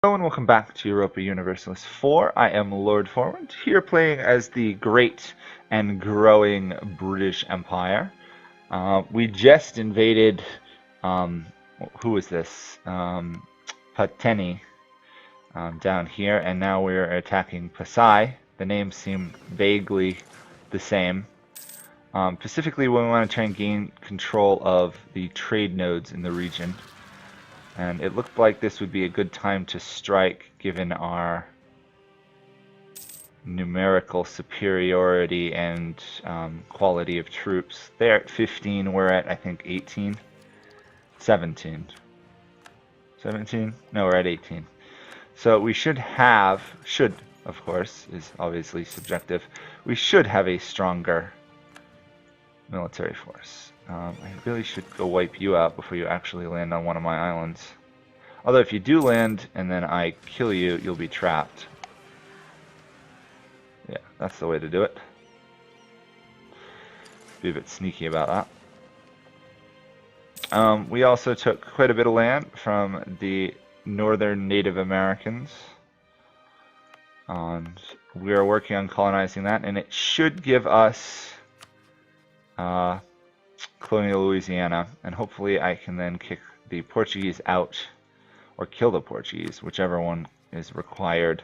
Hello and welcome back to Europa Universalis 4. I am Lord Forwind, here playing as the great and growing British Empire. We just invaded, who is this? Pateni down here, and now we're attacking Pasai. The names seem vaguely the same. Specifically, when we want to try and gain control of the trade nodes in the region. And it looked like this would be a good time to strike given our numerical superiority and quality of troops. They're at 15, we're at I think 18. 17. 17? No, we're at 18. So we should, of course, is obviously subjective, we should have a stronger military force. I really should go wipe you out before you actually land on one of my islands. Although if you do land and then I kill you, you'll be trapped. Yeah, that's the way to do it. Be a bit sneaky about that. We also took quite a bit of land from the northern Native Americans. And we are working on colonizing that, and it should give us colonial Louisiana, and hopefully I can then kick the Portuguese out, or kill the Portuguese, whichever one is required.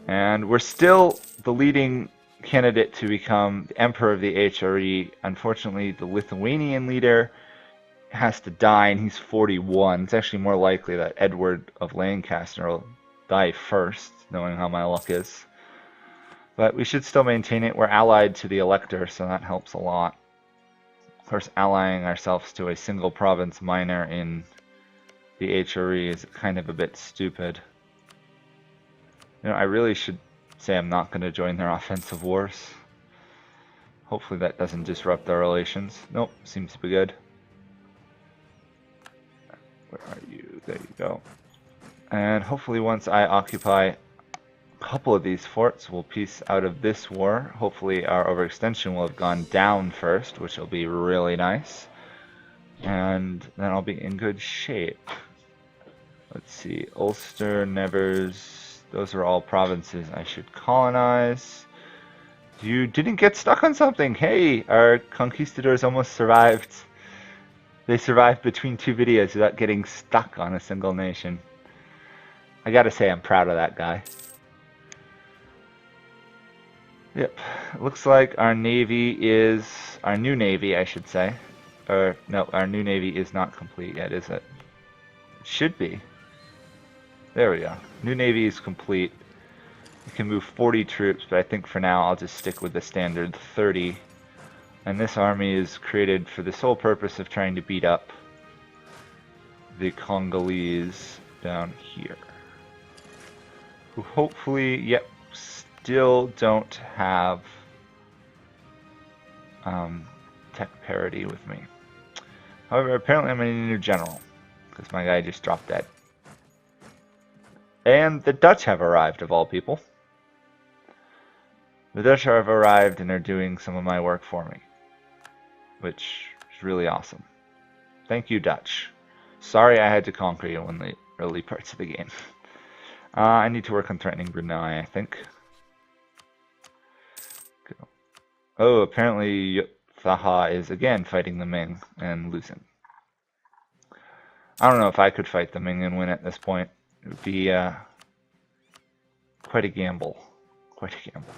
And we're still the leading candidate to become the Emperor of the HRE. Unfortunately, the Lithuanian leader has to die, and he's 41. It's actually more likely that Edward of Lancaster will die first, knowing how my luck is. But we should still maintain it. We're allied to the Elector, so that helps a lot. Of course, allying ourselves to a single province minor in the HRE is kind of a bit stupid. You know, I really should say I'm not going to join their offensive wars. Hopefully that doesn't disrupt our relations. Nope, seems to be good. Where are you? There you go. And hopefully once I occupy couple of these forts will peace out of this war. Hopefully our overextension will have gone down first, which will be really nice. And then I'll be in good shape. Let's see, Ulster, Nevers, those are all provinces I should colonize. You didn't get stuck on something. Hey, our conquistadors almost survived. They survived between two videos without getting stuck on a single nation. I gotta say I'm proud of that guy. Yep, looks like our navy is, our new navy I should say, or no, our new navy is not complete yet, is it? It should be. There we go. New navy is complete. We can move 40 troops, but I think for now I'll just stick with the standard 30. And this army is created for the sole purpose of trying to beat up the Congolese down here. Who hopefully, yep, still don't have tech parity with me. However, apparently I'm a new general, because my guy just dropped dead. And the Dutch have arrived, of all people. The Dutch have arrived and are doing some of my work for me, which is really awesome. Thank you, Dutch. Sorry I had to conquer you in the early parts of the game. I need to work on threatening Brunei, I think. Oh, apparently Thaha is again fighting the Ming and losing. I don't know if I could fight the Ming and win at this point. It would be quite a gamble. Quite a gamble.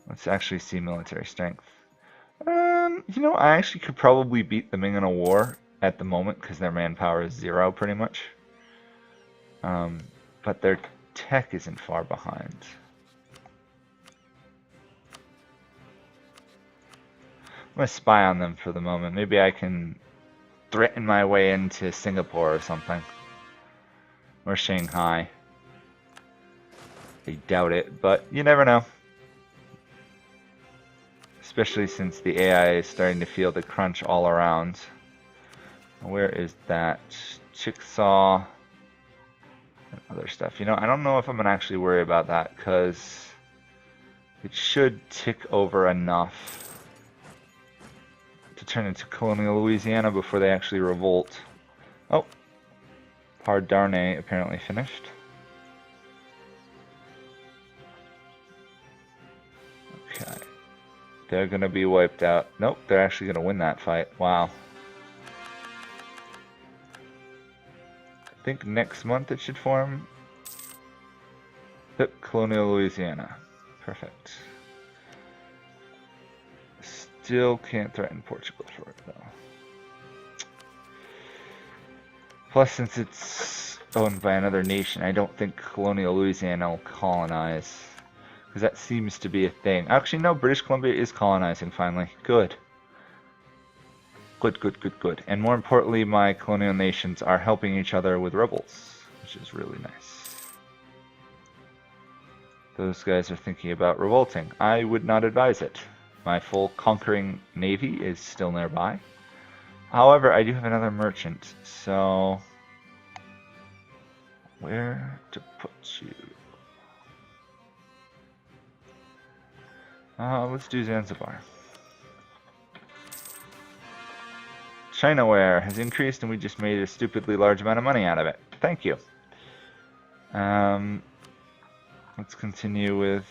Let's actually see military strength. You know, I actually could probably beat the Ming in a war at the moment because their manpower is 0 pretty much. But their tech isn't far behind. I'm going to spy on them for the moment. Maybe I can threaten my way into Singapore or something. Or Shanghai. I doubt it, but you never know. Especially since the AI is starting to feel the crunch all around. Where is that? Chickasaw and other stuff. You know, I don't know if I'm going to actually worry about that, because it should tick over enough to turn into colonial Louisiana before they actually revolt. Oh, Hardarne apparently finished. Okay. They're gonna be wiped out. Nope, they're actually gonna win that fight. Wow. I think next month it should form. Yep, Colonial Louisiana. Perfect. Still can't threaten Portugal for it though. Plus, since it's owned by another nation, I don't think Colonial Louisiana will colonize. Because that seems to be a thing. Actually, no, British Columbia is colonizing finally. Good. Good, good, good, good. And more importantly, my colonial nations are helping each other with rebels, which is really nice. Those guys are thinking about revolting. I would not advise it. My full conquering navy is still nearby. However, I do have another merchant, so where to put you? Let's do Zanzibar. Chinaware has increased and we just made a stupidly large amount of money out of it. Thank you. Let's continue with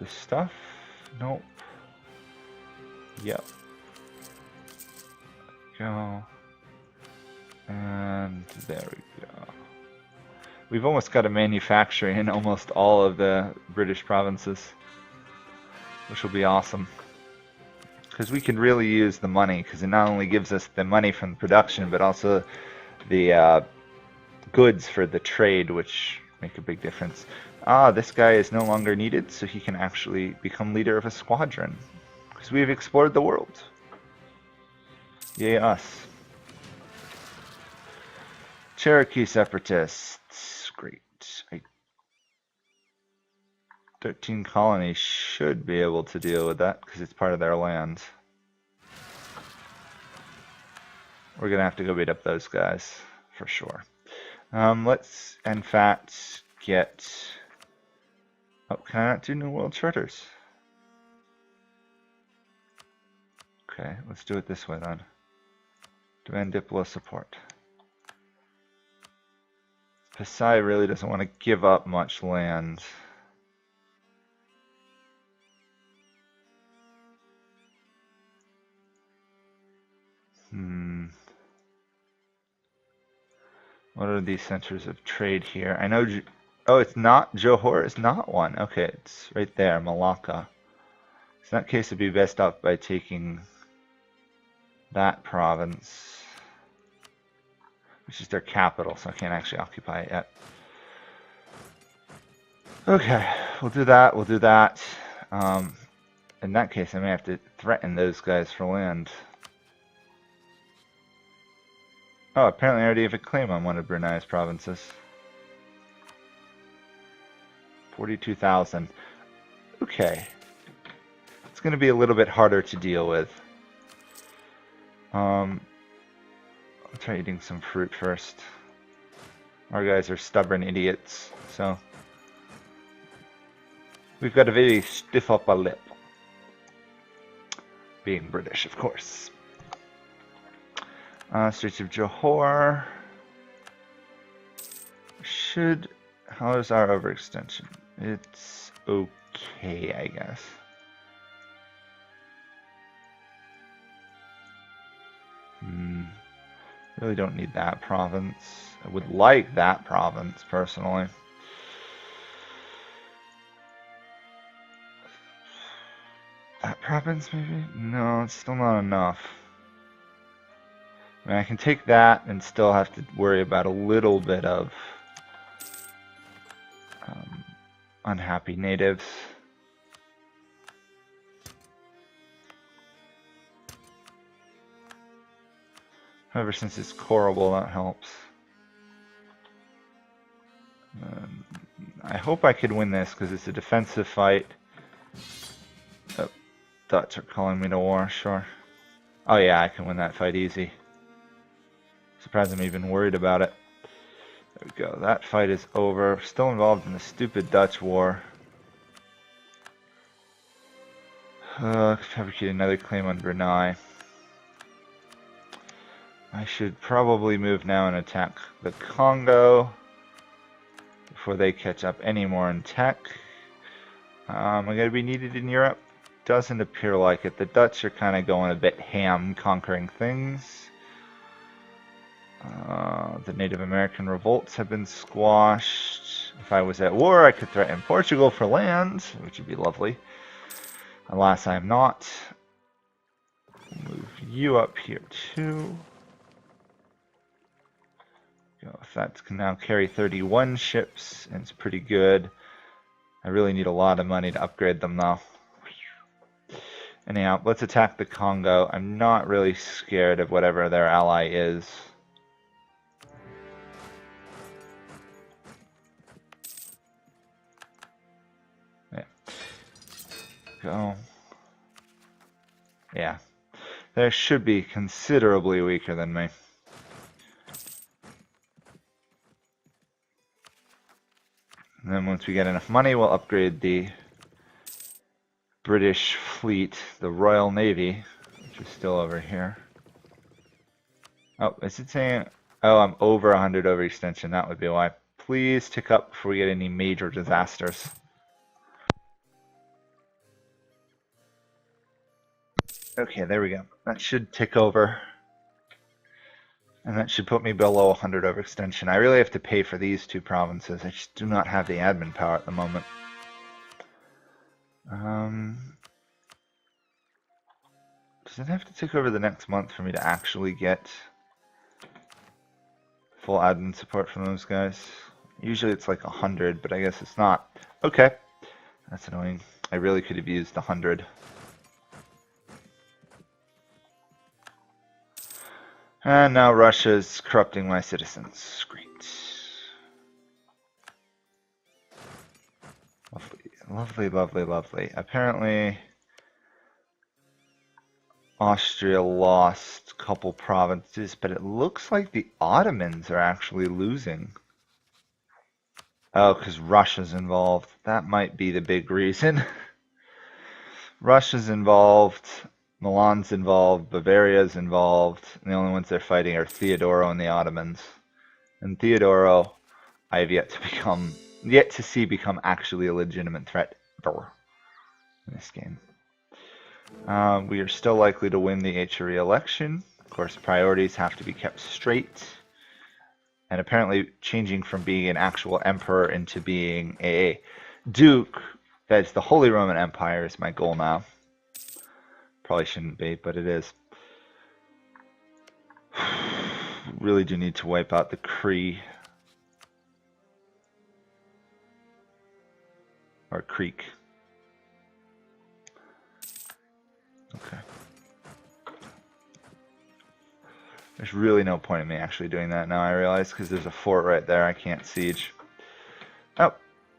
the stuff. Nope. Yep. Go. And there we go. We've almost got a manufacturing in almost all of the British provinces, which will be awesome. Because we can really use the money, because it not only gives us the money from the production, but also the goods for the trade, which make a big difference. Ah, this guy is no longer needed, so he can actually become leader of a squadron. Because we've explored the world. Yay us. Cherokee separatists. Great. 13 colonies should be able to deal with that because it's part of their land. We're gonna have to go beat up those guys for sure. Let's in fact get. Oh, can I not do New World Charters? Okay, let's do it this way then. Demand Diplo support. Pasai really doesn't want to give up much land. What are these centers of trade here? I know. Oh, it's not. Johor is not one. Okay, it's right there, Malacca. So in that case, it'd be best off by taking that province, which is their capital, so I can't actually occupy it yet. Okay, we'll do that. We'll do that. In that case, I may have to threaten those guys for land. Oh, apparently I already have a claim on one of Brunei's provinces. 42,000. Okay. It's going to be a little bit harder to deal with. I'll try eating some fruit first. Our guys are stubborn idiots, so we've got a very stiff upper lip. Being British, of course. Straits of Johor should. How is our overextension? It's okay, I guess. Really don't need that province. I would like that province personally. That province maybe? No, it's still not enough. I mean, I can take that and still have to worry about a little bit of unhappy natives. However, since it's corable, that helps. I hope I could win this because it's a defensive fight. Oh, Dutch are calling me to war, sure. Oh yeah, I can win that fight easy. Surprised I'm even worried about it. There we go. That fight is over. Still involved in the stupid Dutch war. Fabricate another claim on Brunei. I should probably move now and attack the Congo before they catch up any more in tech. Am I going to be needed in Europe? Doesn't appear like it. The Dutch are kind of going a bit ham, conquering things. The Native American revolts have been squashed. If I was at war, I could threaten Portugal for land, which would be lovely. Alas, I am not. Move you up here too. That can now carry 31 ships, and it's pretty good. I really need a lot of money to upgrade them though. Anyhow, let's attack the Congo. I'm not really scared of whatever their ally is. Yeah. Go. Yeah. They should be considerably weaker than me. And then once we get enough money, we'll upgrade the British fleet, the Royal Navy, which is still over here. Oh, is it saying... Oh, I'm over 100 overextension. That would be why. Please tick up before we get any major disasters. Okay, there we go. That should tick over. And that should put me below 100 overextension. I really have to pay for these two provinces. I just do not have the admin power at the moment. Does it have to take over the next month for me to actually get full admin support from those guys? Usually it's like 100, but I guess it's not. Okay, that's annoying. I really could have used 100. And now Russia's corrupting my citizens. Great. Lovely, lovely, lovely, lovely. Apparently, Austria lost a couple provinces, but it looks like the Ottomans are actually losing. Oh, because Russia's involved. That might be the big reason. Russia's involved. Milan's involved, Bavaria's involved, and the only ones they're fighting are Theodoro and the Ottomans. And Theodoro, I have yet to see become actually a legitimate threat ever in this game. We are still likely to win the HRE election. Of course, priorities have to be kept straight. And apparently changing from being an actual emperor into being a duke, that's the Holy Roman Empire, is my goal now. Probably shouldn't be, but it is. Really do need to wipe out the Cree. Or Creek. Okay. There's really no point in me actually doing that now, I realize, because there's a fort right there. I can't siege. Oh,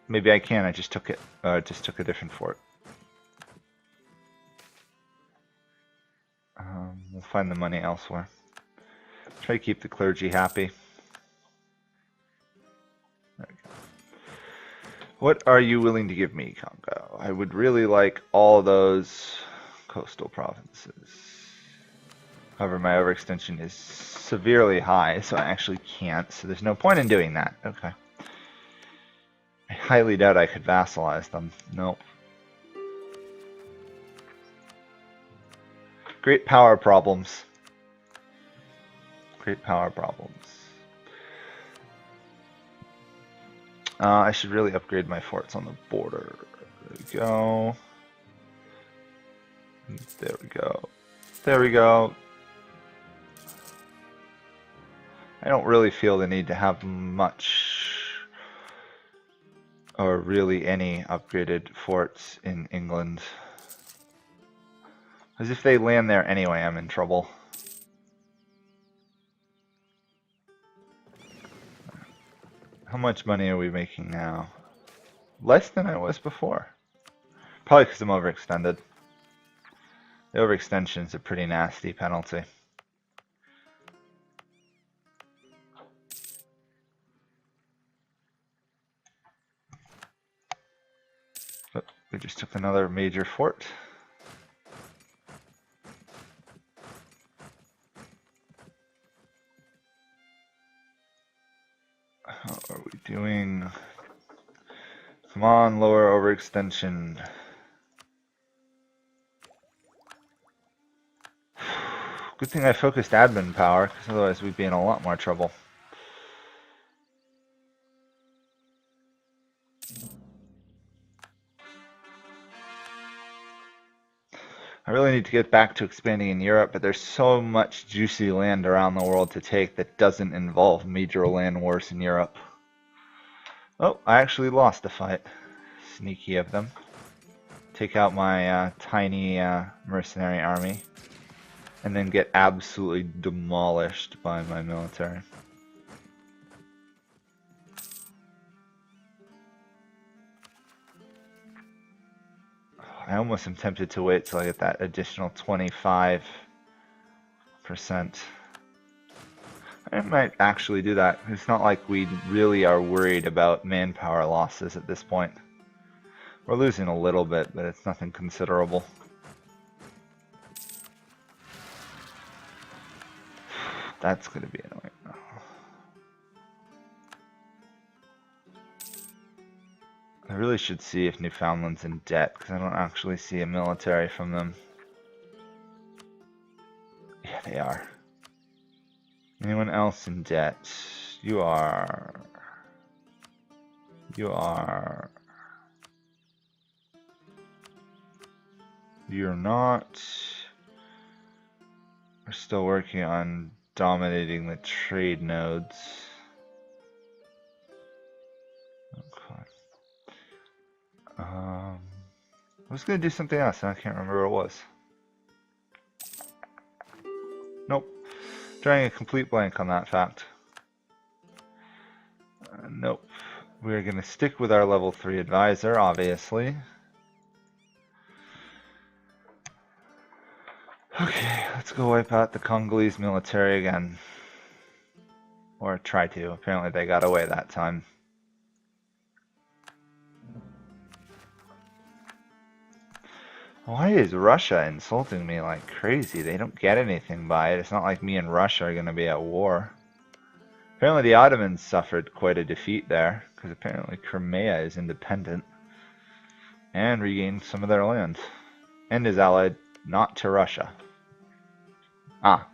maybe I can. I just took it. I just took a different fort. We'll find the money elsewhere. Try to keep the clergy happy. There we go. What are you willing to give me, Congo? I would really like all those coastal provinces. However, my overextension is severely high, so I actually can't. So there's no point in doing that. Okay. I highly doubt I could vassalize them. Nope. Great power problems. Great power problems. I should really upgrade my forts on the border. There we go. There we go. There we go. I don't really feel the need to have much or really any upgraded forts in England. Because if they land there anyway, I'm in trouble. How much money are we making now? Less than I was before. Probably because I'm overextended. The overextension is a pretty nasty penalty. But we just took another major fort. How are we doing? Come on, lower overextension. Good thing I focused admin power, because otherwise we'd be in a lot more trouble. I really need to get back to expanding in Europe, but there's so much juicy land around the world to take that doesn't involve major land wars in Europe. Oh, I actually lost a fight. Sneaky of them. Take out my tiny mercenary army, and then get absolutely demolished by my military. I almost am tempted to wait till I get that additional 25%. I might actually do that. It's not like we really are worried about manpower losses at this point. We're losing a little bit, but it's nothing considerable. That's going to be annoying. I really should see if Newfoundland's in debt, because I don't actually see a military from them. Yeah, they are. Anyone else in debt? You are. You are. You're not. We're still working on dominating the trade nodes. Okay. I was going to do something else, and I can't remember what it was. Nope. Drawing a complete blank on that fact. Nope. We're going to stick with our level 3 advisor, obviously. Okay, let's go wipe out the Congolese military again. Or try to. Apparently they got away that time. Why is Russia insulting me like crazy? They don't get anything by it. It's not like me and Russia are going to be at war. Apparently the Ottomans suffered quite a defeat there, because apparently Crimea is independent and regained some of their land, and is allied not to Russia. Ah,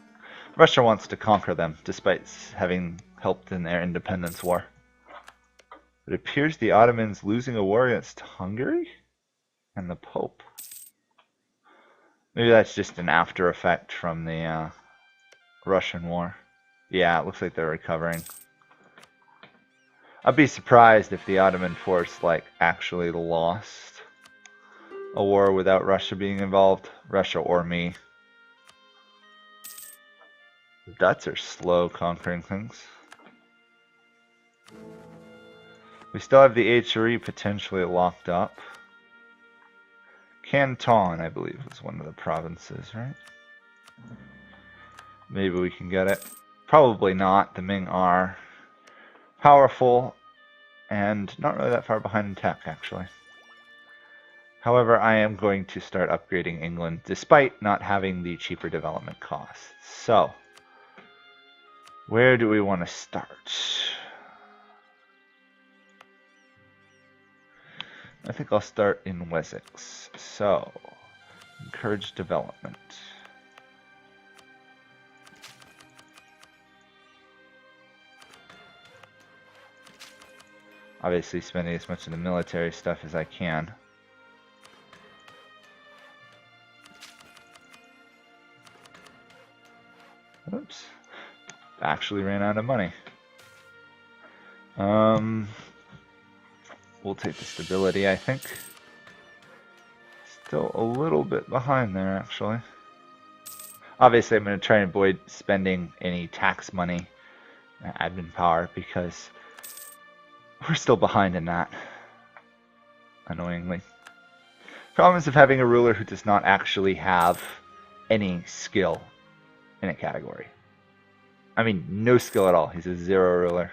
Russia wants to conquer them, despite having helped in their independence war. It appears the Ottomans losing a war against Hungary and the Pope. Maybe that's just an after effect from the Russian war. Yeah, it looks like they're recovering. I'd be surprised if the Ottoman force actually lost a war without Russia being involved. Russia or me. The Dutch are slow conquering things. We still have the HRE potentially locked up. Canton, I believe, was one of the provinces, right? Maybe we can get it. Probably not. The Ming are powerful and not really that far behind in tech, actually. However, I am going to start upgrading England, despite not having the cheaper development costs. So, where do we want to start? I think I'll start in Wessex. So, encourage development. Obviously spending as much of the military stuff as I can. Oops. Actually ran out of money. We'll take the stability, I think. Still a little bit behind there, actually. Obviously, I'm going to try and avoid spending any tax money, admin power, because we're still behind in that, annoyingly. Problems of having a ruler who does not actually have any skill in a category. I mean, no skill at all. He's a 0 ruler.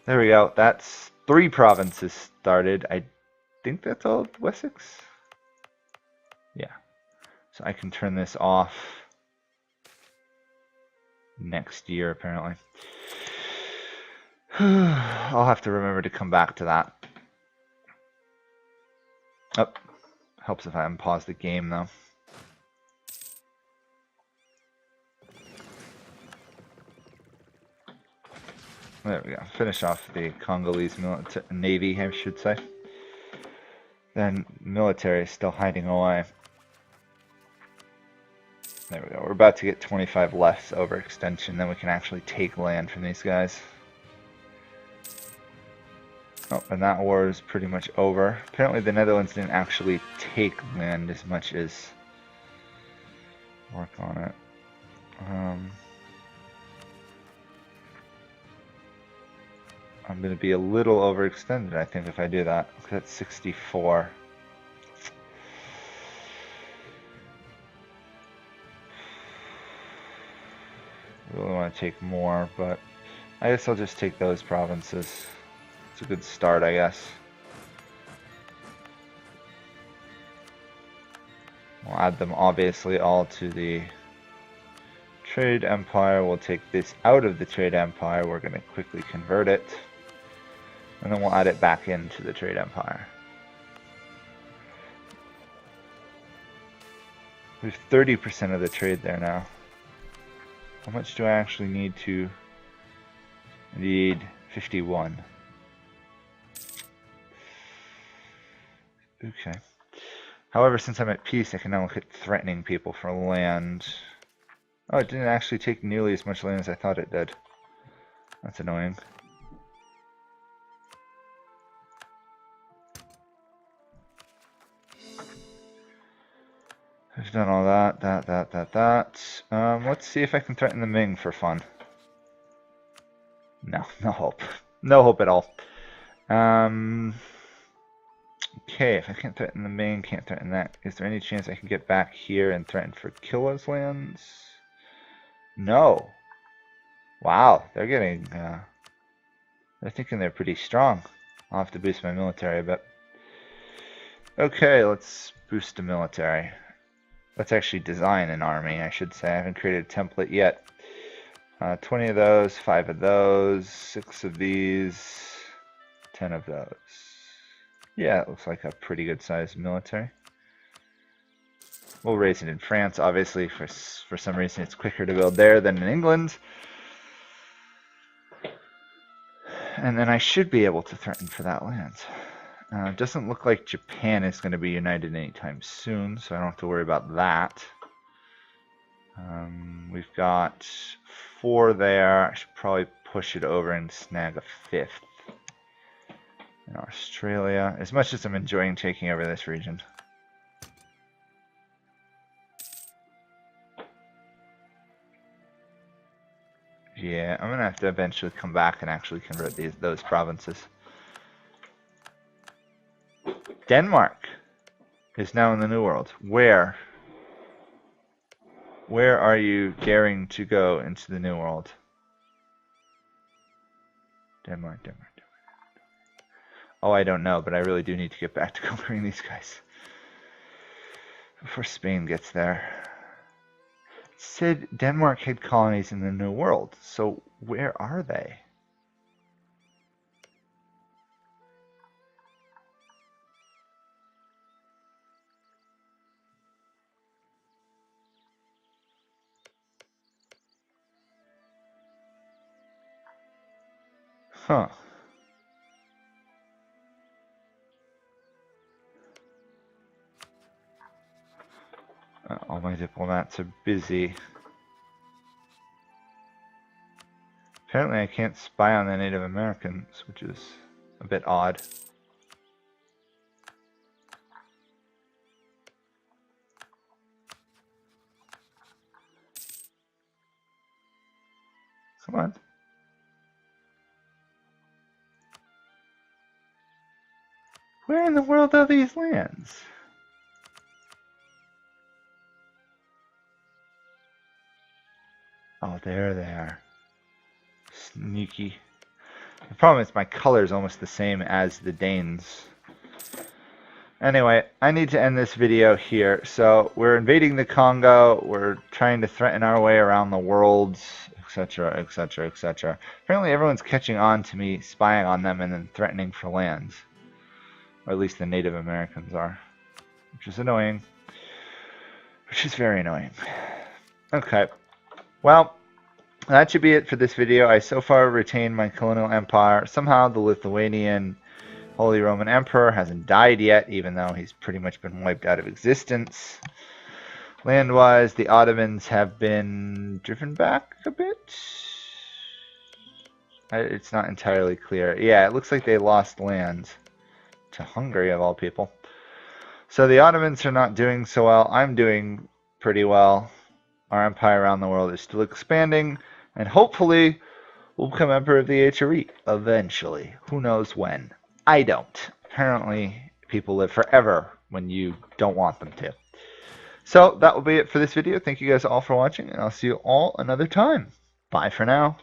There we go. That's 3 provinces started. I think that's all of Wessex. Yeah. So I can turn this off next year, apparently. I'll have to remember to come back to that. Oh, helps if I unpause the game though. There we go. Finish off the Congolese Navy, I should say. Then military is still hiding away. There we go. We're about to get 25 less overextension, then we can actually take land from these guys. Oh, and that war is pretty much over. Apparently the Netherlands didn't actually take land as much as work on it. I'm going to be a little overextended, I think, if I do that. That's 64. Really want to take more, but I guess I'll just take those provinces. It's a good start, I guess. We'll add them obviously all to the trade empire. We'll take this out of the trade empire. We're going to quickly convert it. And then we'll add it back into the trade empire. We have 30% of the trade there now. How much do I actually need to? I need 51. Okay. However, since I'm at peace, I can now look at threatening people for land. Oh, it didn't actually take nearly as much land as I thought it did. That's annoying. I've done all that. Let's see if I can threaten the Ming for fun. No, no hope. No hope at all. Okay, if I can't threaten the Ming, can't threaten that. Is there any chance I can get back here and threaten for Killa's lands? No. Wow, they're getting, they're thinking they're pretty strong. I'll have to boost my military a bit. Okay, let's boost the military. Let's actually design an army, I should say. I haven't created a template yet. 20 of those, 5 of those, 6 of these, 10 of those. Yeah, it looks like a pretty good sized military. We'll raise it in France, obviously. For some reason it's quicker to build there than in England. And then I should be able to threaten for that land. It doesn't look like Japan is going to be united anytime soon, so I don't have to worry about that. We've got 4 there. I should probably push it over and snag a 5th. In Australia, as much as I'm enjoying taking over this region. Yeah, I'm going to have to eventually come back and actually convert those provinces. Denmark is now in the New World. Where? Where are you daring to go into the New World? Denmark. Oh, I don't know, but I really do need to get back to conquering these guys before Spain gets there. It said Denmark had colonies in the New World, so where are they? Huh. All my diplomats are busy. Apparently I can't spy on the Native Americans, which is a bit odd. Come on. Where in the world are these lands? Oh, there they are. Sneaky. The problem is my color is almost the same as the Danes. Anyway, I need to end this video here. So we're invading the Congo. We're trying to threaten our way around the world, etc., etc., etc. Apparently everyone's catching on to me spying on them and then threatening for lands. Or at least the Native Americans are. Which is annoying. Which is very annoying. Okay. Well, that should be it for this video. I so far retained my colonial empire. Somehow the Lithuanian Holy Roman Emperor hasn't died yet, even though he's pretty much been wiped out of existence. Land-wise, the Ottomans have been driven back a bit. It's not entirely clear. Yeah, it looks like they lost lands to Hungary, of all people. So the Ottomans are not doing so well. I'm doing pretty well. Our empire around the world is still expanding, and hopefully we'll become Emperor of the HRE eventually. Who knows when? I don't. Apparently, people live forever when you don't want them to. So that will be it for this video. Thank you guys all for watching, and I'll see you all another time. Bye for now.